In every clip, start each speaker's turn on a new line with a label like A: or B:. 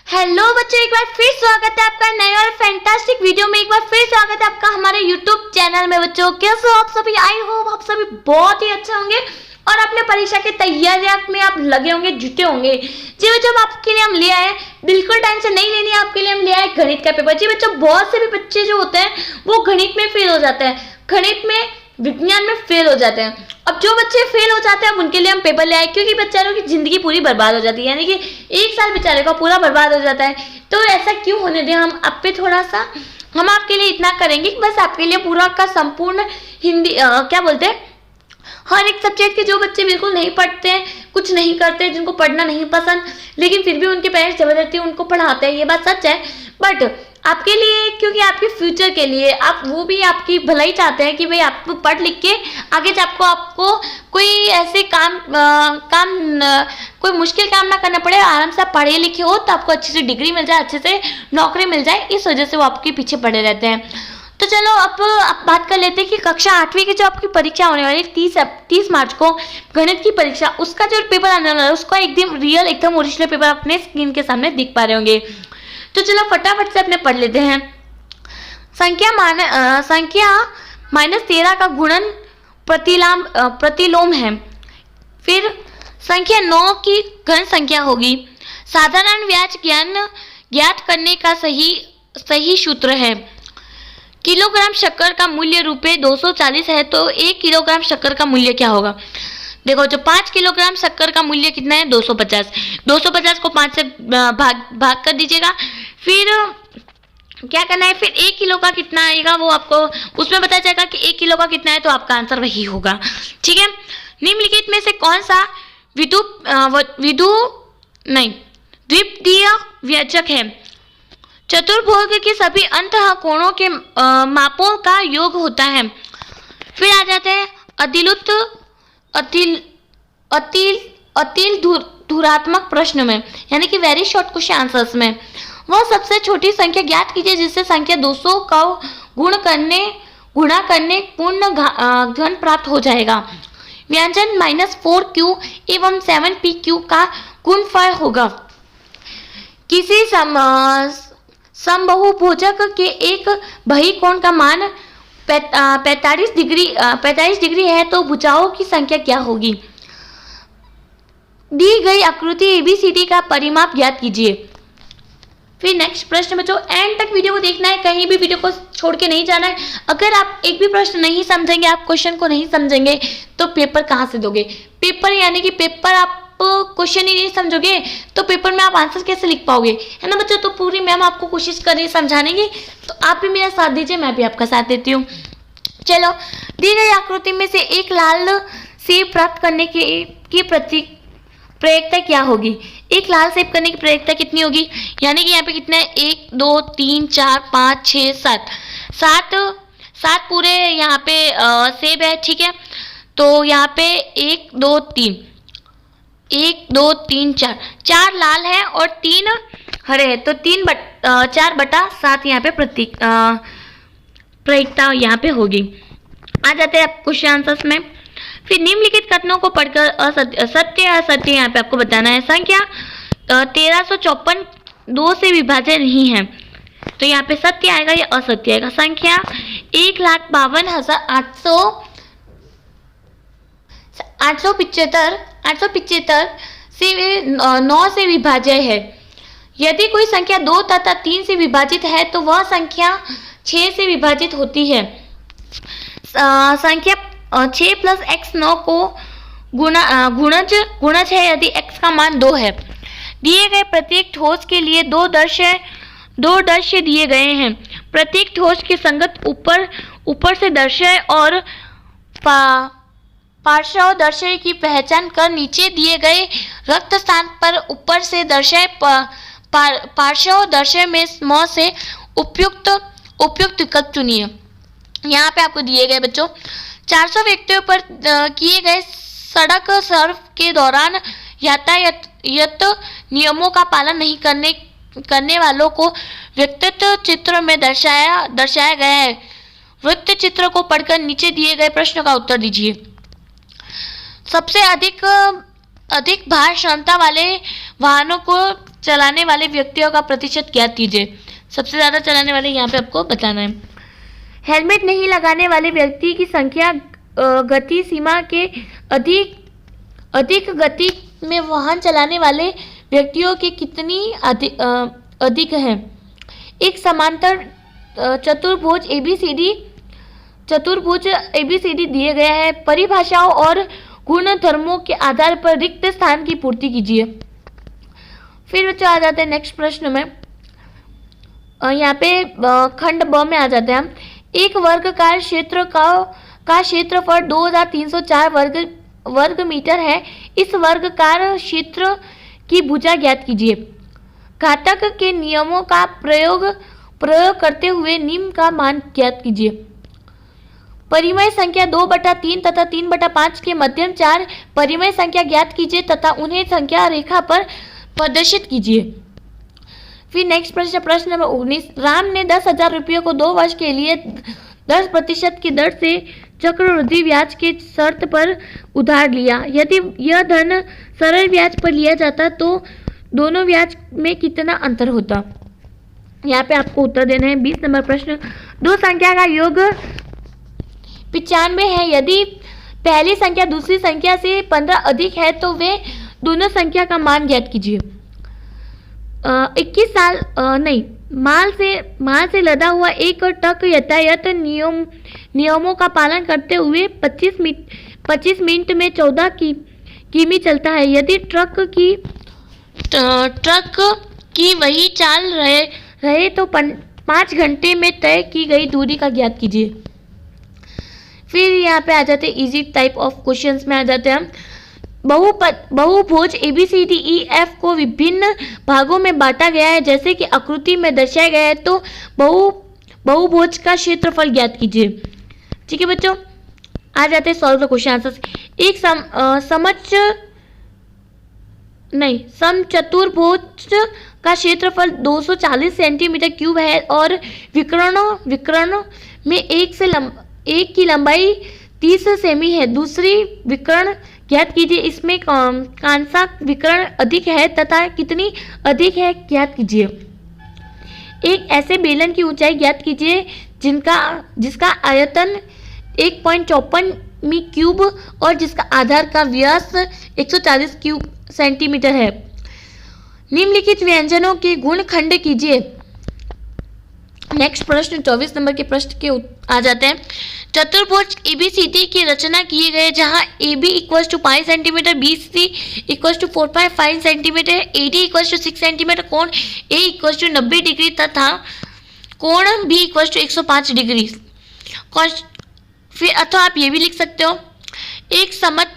A: Hello बच्चों, एक बार फिर स्वागत है आपका नए और फैंटास्टिक वीडियो में। एक बार फिर स्वागत है आपका हमारे यूट्यूब चैनल में। बच्चों कैसे हो आप सभी? आई होप आप सभी बहुत ही अच्छे होंगे और अपने परीक्षा की तैयारियां में आप लगे होंगे, जुटे होंगे। जी बच्चों, आपके लिए हम ले आए, बिल्कुल टेंशन नहीं लेनी है, आपके लिए हम ले आए गणित का पेपर। जी बच्चों, बहुत से भी बच्चे जो होते हैं वो गणित में फेल हो जाते हैं, गणित में, विज्ञान में फेल हो जाते हैं। अब जो बच्चे फेल हो जाते हैं अब उनके लिए हम पेपर ले आए, क्योंकि बेचारों की जिंदगी पूरी बर्बाद हो जाती है, यानी कि एक साल बेचारे का पूरा बर्बाद हो जाता है। तो ऐसा क्यों होने दें, हम आप पे थोड़ा सा हम आपके लिए इतना करेंगे कि बस आपके लिए पूरा का संपूर्ण हिंदी क्या बोलते हैं, हर एक सब्जेक्ट के जो बच्चे बिल्कुल नहीं पढ़ते हैं, कुछ नहीं करते, जिनको पढ़ना नहीं पसंद, लेकिन फिर भी उनके पेरेंट्स जबरदस्ती उनको पढ़ाते हैं, ये बात सच है। बट आपके लिए, क्योंकि आपके फ्यूचर के लिए, आप वो भी आपकी भलाई चाहते हैं कि भाई आप पढ़ लिख के आगे आपको कोई ऐसे कोई मुश्किल काम ना करना पड़े, आराम से आप पढ़े लिखे हो तो आपको अच्छी सी डिग्री मिल जाए, अच्छे से नौकरी मिल जाए, इस वजह से वो आपके पीछे पड़े रहते हैं। तो चलो अब आप बात कर लेते हैं कि कक्षा 8वीं की जो आपकी परीक्षा होने वाली 30 मार्च को गणित की परीक्षा, उसका जो पेपर आने वाला है उसका एकदम रियल, एकदम ओरिजिनल पेपर अपने स्क्रीन के सामने दिख पा रहे होंगे। तो चलो फटाफट से अपने पढ़ लेते हैं। संख्या -13 का गुणन प्रतिलोम है। फिर संख्या 9 की घन संख्या होगी। साधारण ब्याज ज्ञात करने का सही सूत्र है। किलोग्राम शक्कर का मूल्य ₹240 है, तो 1 किलोग्राम शक्कर का मूल्य क्या होगा? देखो, जो 5 किलोग्राम शक्कर का मूल्य कितना है? 250 को 5 से भाग कर दीजिएगा। फिर क्या करना है, फिर 1 किलो का कितना आएगा वो आपको उसमें पता चलेगा कि 1 किलो का कितना है, तो आपका आंसर वही होगा। ठीक है। निम्नलिखित में से कौन सा द्विपदीय व्यंजक है? चतुर्भुज के सभी अंतः कोणों के मापों का योग होता है। फिर आ जाते हैं अतिल धुरात्मक प्रश्न में, यानी कि वेरी शॉर्ट क्वेश्चन आंसर्स में। वह सबसे छोटी संख्या ज्ञात कीजिए जिससे संख्या 200 का गुणा करने पूर्ण घन प्राप्त हो जाएगा। व्यंजन -4q एवं 7pq का गुणनफल होगा। किसी समबाहुभुजक के एक बहिकोण का मान 45 डिग्री है, तो भुजाओं की संख्या क्या होगी? दी गई आकृति ABCD का परिमाप ज्ञात कीजिए। फिर नेक्स्ट प्रश्न बच्चों, एंड तक वीडियो को देखना है, कहीं भी वीडियो को छोड़ के नहीं जाना है। अगर आप एक भी प्रश्न नहीं समझेंगे, आप क्वेश्चन को नहीं समझेंगे, तो पेपर कहाँ से दोगे? पेपर यानी कि पेपर आप क्वेश्चन ही नहीं समझोगे तो पेपर में आप आंसर कैसे लिख पाओगे, है ना बच्चों? तो पूरी मैम आपको कोशिश कर रही है समझाने की, तो आप भी मेरा साथ दीजिए, मैं भी आपका साथ देती हूँ। चलो, दी गई आकृति में से एक लाल सेब प्राप्त करने की प्रयोक्ता क्या होगी? एक लाल सेब करने की प्रयोक्ता कितनी होगी? यानी कि यहाँ पे कितना है? 1 2 3 4 5 6 7 पूरे यहाँ पे सेब है। ठीक है, तो यहाँ पे 1 2 3 4 लाल है और 3 हरे है, तो 4/7 यहाँ पे प्रयोक्ता यहाँ पे होगी। आ जाते हैं आप क्वेश्चन आंसर्स में। फिर निम्नलिखित कथनों को पढ़कर सत्य असत्य यहाँ पे आपको बताना है। संख्या 1354 2 से विभाज्य नहीं है, तो यहाँ पे सत्य आएगा या असत्य आएगा? संख्या 1,52,875 से 9 से विभाज्य है। यदि कोई संख्या 2 तथा 3 से विभाजित है तो वह संख्या 6 से विभाजित होती है। संख्या 6 + x 9 को गुणज है यदि x का मान 2 है। दिए गए प्रत्येक ठोस के लिए दो दृश्य दिए गए हैं। प्रत्येक ठोस के संगत ऊपर से दृश्य और पार्श्व दृश्य की पहचान कर नीचे दिए गए रिक्त स्थान पर ऊपर से दृश्य पार्श्व दृश्य में से उपयुक्त विकल्प चुनिए। यहाँ पे आपको दिए गए बच्चों 400 व्यक्तियों पर किए गए सड़क सर्फ के दौरान यातायात नियमों का पालन नहीं करने वालों को व्यक्तित्व चित्र में दर्शाया गया है। वृत्त चित्र को पढ़कर नीचे दिए गए प्रश्न का उत्तर दीजिए। सबसे अधिक भार क्षमता वाले वाहनों को चलाने वाले व्यक्तियों का प्रतिशत ज्ञात कीजिए। सबसे ज़्यादा चलाने वाले यहाँ पे आपको बताना है। हेलमेट नहीं लगाने वाले व्यक्ति की संख्या गति सीमा के अधिक गति में वाहन चलाने वाले व्यक्तियों के कितनी अधिक है। एक समांतर चतुर्भुज ABCD दिए गया है। परिभाषाओं और गुणधर्मों के आधार पर रिक्त स्थान की पूर्ति कीजिए। फिर बच्चों आ जाते हैं नेक्स्ट प्रश्न में। यहाँ पे खंड ब में आ जाते हैं हम। एक वर्गाकार क्षेत्र का क्षेत्रफल 2304 वर्ग मीटर है। इस वर्गाकार क्षेत्र की भुजा ज्ञात कीजिए। घातक के नियमों का प्रयोग करते हुए निम्न का मान ज्ञात कीजिए। परिमेय संख्या 2/3 तथा 3/5 के मध्यम 4 परिमेय संख्या ज्ञात कीजिए तथा उन्हें संख्या रेखा पर प्रदर्शित कीजिए। फिर नेक्स्ट प्रश्न नंबर 19। राम ने 10,000 रुपये को 2 वर्ष के लिए 10% की दर से चक्रवृद्धि ब्याज के शर्त पर उधार लिया। यदि यह धन सरल ब्याज पर लिया जाता तो दोनों ब्याज में कितना अंतर होता। यहाँ पे आपको उत्तर देना है। 20 नंबर प्रश्न। दो संख्या का योग 95 है। यदि पहली संख्या दूसरी संख्या से 15 अधिक है तो वे दोनों संख्या का मान ज्ञात कीजिए। 21 साल माल से लदा हुआ एक ट्रक यातायात नियमों का पालन करते हुए 25 मिनट में 14 किमी चलता है। यदि ट्रक की वही चाल रहे तो 5 घंटे में तय की गई दूरी का ज्ञात कीजिए। फिर यहाँ पे आ जाते हैं इजी टाइप ऑफ क्वेश्चंस में आ जाते हैं हम। बहुभुज ABCDEF को विभिन्न भागों में बांटा गया है जैसे कि आकृति में दर्शाया गया है। तो बहुभुज का क्षेत्रफल ज्ञात कीजिए। ठीक है बच्चों, आ जाते हैं सॉल्व द क्वेश्चन आंसर्स। एक समचतुर्भुज का क्षेत्रफल 240 सेंटीमीटर क्यूब है और विकर्ण में एक की लंबाई 30 सेमी है। दूसरी विकर्ण ज्ञात कीजिए। इसमें कौन सा विकर्ण अधिक है तथा कितनी अधिक है ज्ञात कीजिए। एक ऐसे बेलन की ऊंचाई ज्ञात कीजिए जिसका आयतन 1.54 मी क्यूब और जिसका आधार का व्यास 140 सेंटीमीटर है। निम्नलिखित व्यंजनों के गुणखंड कीजिए। नेक्स्ट प्रश्न 24 नंबर के प्रश्न के आ जाते हैं। चतुर्भुज ABCD की रचना किए गए जहां AB = 5 centimetre, BC = 4.5 centimetre, AD = 6 centimetre, कोण A = 90 डिग्री तथा कोण B = 105 डिग्री। फिर अथवा आप ये भी लिख सकते हो। एक समचतुर्भुज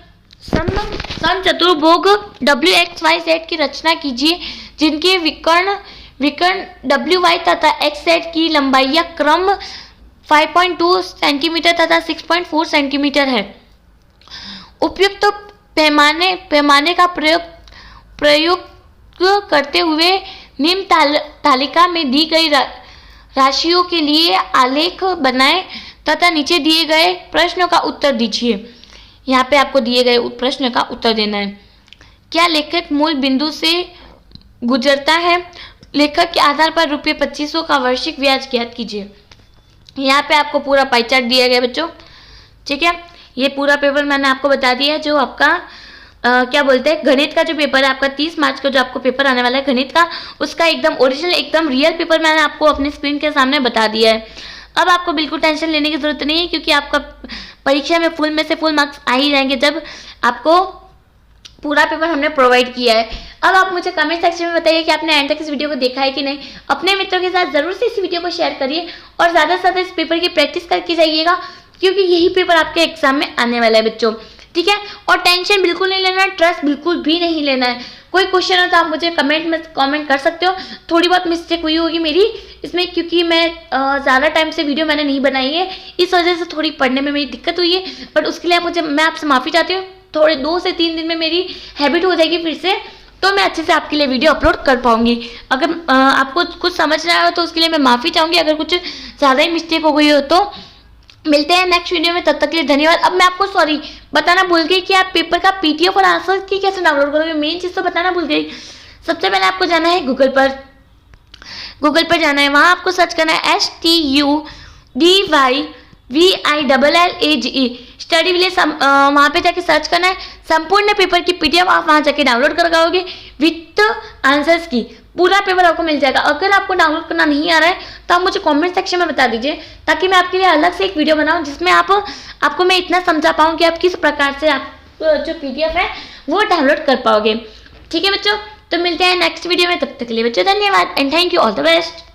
A: WXYZ की रचना कीजिए जिनके विकर्ण WY तथा XZ की लंबाइयाँ क्रम 5.2 सेंटीमीटर तथा 6.4 सेंटीमीटर है। उपयुक्त पैमाने का प्रयोग करते हुए निम्न तालिका में दी गई राशियों के लिए आलेख बनाएं तथा नीचे दिए गए प्रश्नों का उत्तर दीजिए। यहाँ पे आपको दिए गए प्रश्न का उत्तर देना है। क्या लेखक मूल बिंदु से गुजरता है? लेखक के आधार पर रुपये 2500 का वार्षिक ब्याज ज्ञात कीजिए। यहाँ पे आपको पूरा पाई चार्ट दिया गया बच्चों। ठीक है, ये पूरा पेपर मैंने आपको बता दिया है। जो आपका क्या बोलते हैं गणित का जो पेपर है आपका 30 मार्च को जो आपको पेपर आने वाला है गणित का, उसका एकदम ओरिजिनल एकदम रियल पेपर मैंने आपको अपने स्क्रीन के सामने बता दिया है। अब आपको बिल्कुल टेंशन लेने की जरूरत नहीं है क्योंकि आपका परीक्षा में फुल में से फुल मार्क्स आ ही जाएंगे जब आपको पूरा पेपर हमने प्रोवाइड किया है। अब आप मुझे कमेंट सेक्शन में बताइए कि आपने एंड तक इस वीडियो को देखा है कि नहीं। अपने मित्रों के साथ जरूर से इस वीडियो को शेयर करिए और ज़्यादा से ज़्यादा इस पेपर की प्रैक्टिस करके जाइएगा क्योंकि यही पेपर आपके एग्जाम में आने वाला है बच्चों। ठीक है, और टेंशन बिल्कुल नहीं लेना है, स्ट्रेस बिल्कुल भी नहीं लेना है। कोई क्वेश्चन हो तो आप मुझे कमेंट में कमेंट कर सकते हो। थोड़ी बहुत मिस्टेक हुई होगी मेरी इसमें क्योंकि मैं ज़्यादा टाइम से वीडियो मैंने नहीं बनाई है, इस वजह से थोड़ी पढ़ने में मेरी दिक्कत हुई है। बट उसके लिए मैं आपसे माफ़ी चाहती हूँ। थोड़े 2 से 3 दिन में मेरी हैबिट हो जाएगी फिर से, तो मैं अच्छे से आपके लिए वीडियो अपलोड कर पाऊंगी। अगर आपको कुछ समझ ना आया तो उसके लिए मैं माफ़ी चाहूँगी। अगर कुछ ज़्यादा ही मिस्टेक हो गई हो तो मिलते हैं नेक्स्ट वीडियो में, तब तक के लिए धन्यवाद। अब मैं आपको बताना भूल गई कि आप पेपर का PDF और आंसर की कैसे डाउनलोड करोगे, मेन चीज़ तो बताना भूल गई। सबसे पहले आपको जाना है गूगल पर जाना है, वहाँ आपको सर्च करना है STUDYVILLAGE स्टडी विलेज। वहाँ पे जाके सर्च करना है, संपूर्ण पेपर की PDF आप वहाँ जाके डाउनलोड कर पाओगे विथ आंसर्स की। पूरा पेपर आपको मिल जाएगा। अगर आपको डाउनलोड करना नहीं आ रहा है तो आप मुझे कमेंट सेक्शन में बता दीजिए, ताकि मैं आपके लिए अलग से एक वीडियो बनाऊं जिसमें आपको मैं इतना समझा पाऊँ कि आप किस प्रकार से आप जो PDF है वो डाउनलोड कर पाओगे। ठीक है बच्चों, तो मिलते हैं नेक्स्ट वीडियो में, तब तक के लिए बच्चों धन्यवाद and thank you, all the best.